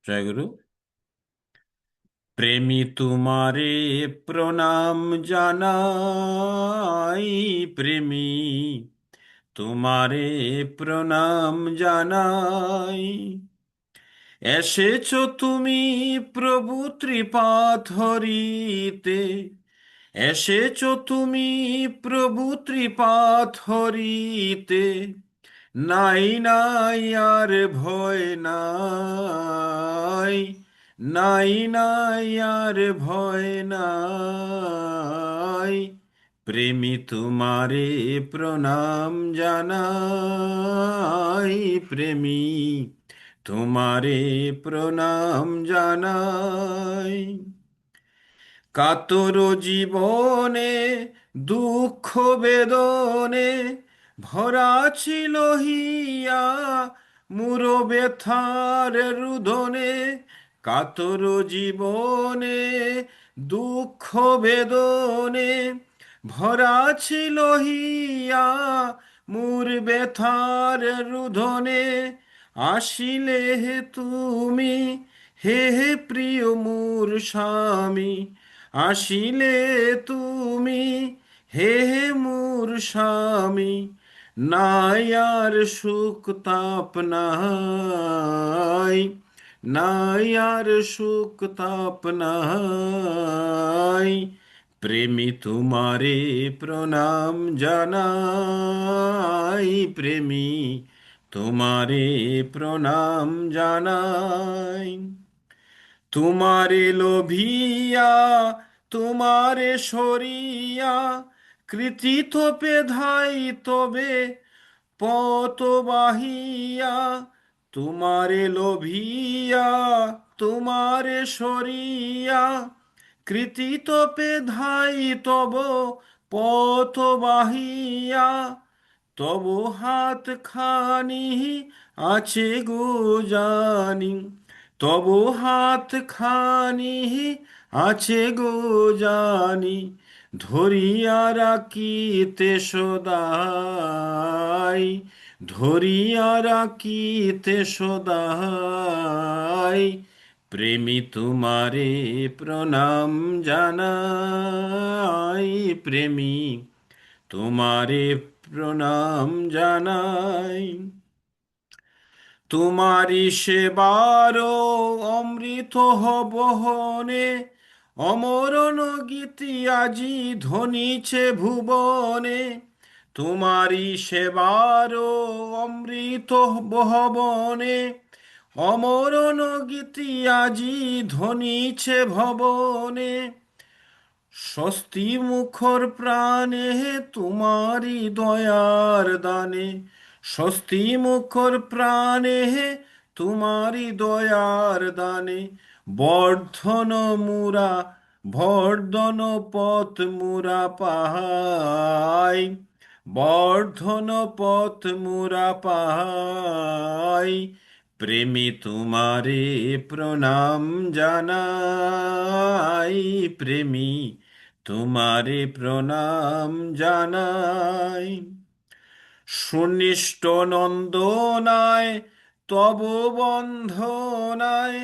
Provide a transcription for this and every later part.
জয়গুরু। প্রেমী তোমারে প্রণাম জানাই, প্রেমী তোমারে প্রণাম জানাই। এসেছো তুমি প্রভু ত্রিপাদ হরিতে, এসেছো তুমি প্রভু ত্রিপাদ হরিতে। নাই নাই আর ভয় নাই, নাই নাই আর ভয় নাই। প্রেমী তোমারে প্রণাম জানাই, প্রেমী তোমারে প্রণাম জানাই। কাতর জীবনে দুঃখ বেদনে ভরা ছিল হিয়া, মুরো ব্যথার রুদনে। কাতর জীবনে দুঃখ বেদনে ভরা ছিল হিয়া, মুর ব্যথার রুদনে। আসিলে হে তুমি, হে হে প্রিয় মোর স্বামী, আসিলে তুমি, হে হে মোর স্বামী। নাই আর সুখ তাপ নাই, নাই আর সুখ তাপ নাই। প্রেমী তোমারে প্রণাম জানাই, প্রেমী তোমারে প্রণাম জানাই। তোমারে লোভিয়া, তোমারে সরিয়া, কৃতিত পেধাই তবে পত বাহিয়া। তোমারে লোভিয়া, তোমারে সরিয়া, কৃতিত পেধাই তব পথ বাহিয়া। তব হাত খানি আছে গো জানি, তব হাত খানি আছে গো জানি। ধরিয়া রাখিতে সদাই, ধরিয়া রাখিতে সদাই। প্রেমী তোমারে প্রণাম জানাই, প্রেমী তোমারে প্রণাম জানাই। তোমারি সেবার অমৃত বহনে, অমরণ গীতি আজি ধ্বনিছে ভুবনে। তোমারি সেবার অমৃত বহবনে, অমরণ গীতি আজি ধ্বনিছে ভবনে। স্বস্তি মুখর প্রাণে তোমারি দয়ার দানে, স্বস্তি মুখর প্রাণে তোমারি দয়ার দানে। বর্ধন মুরা, বর্ধন পথ মুরা পাহাই, বর্ধন পথ মুরা পাহাই। প্রেমী তোমারে প্রণাম জানাই, প্রেমী তোমারে প্রণাম জানাই। সুনিষ্ট নন্দনায় তব বন্ধনায়,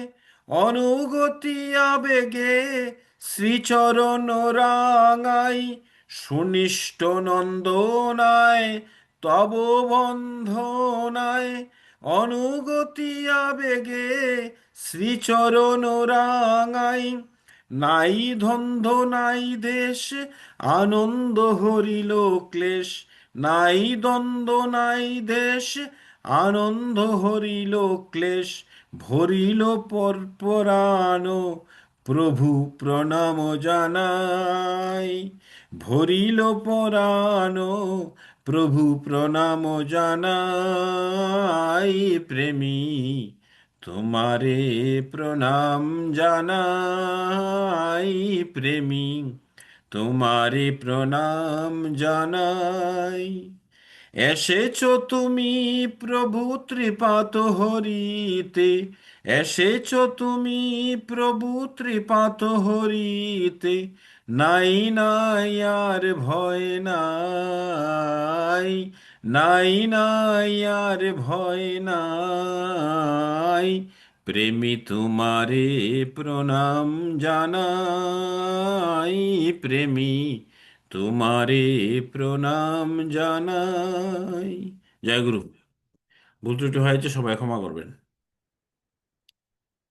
অনুগতি আবেগে শ্রীচরণ রাঙাই। সুনিষ্ট নন্দনায় তব বন্ধনায়, অনুগতি আবেগে শ্রীচরণ রাঙাই। নাই ধন্ধ নাই দেশ, আনন্দ হরিল ক্লেশ। নাই দ্বন্দ্ব নাই দেশ, আনন্দ হরিল ক্লেশ। ভরিল পরাণ, প্রভু প্রণাম জানাই। ভরিল পরাণ, প্রভু প্রণাম জানাই। প্রেমী তোমারে প্রণাম জানাই, প্রেমী তোমারে প্রণাম জানাই। এসেছো তুমি প্রভু ত্রিপাত হরিতে, এসেছো তুমি প্রভু ত্রিপাত হরিতে। নাই নাই আর ভয় নাই, নাই নাই আর ভয় নাই। প্রেমী তোমারে প্রণাম জানাই, প্রেমী তোমারে প্রণাম জানাই। জয় গুরু। ভুল ত্রুটি হয়েছে, সবাই ক্ষমা করবেন।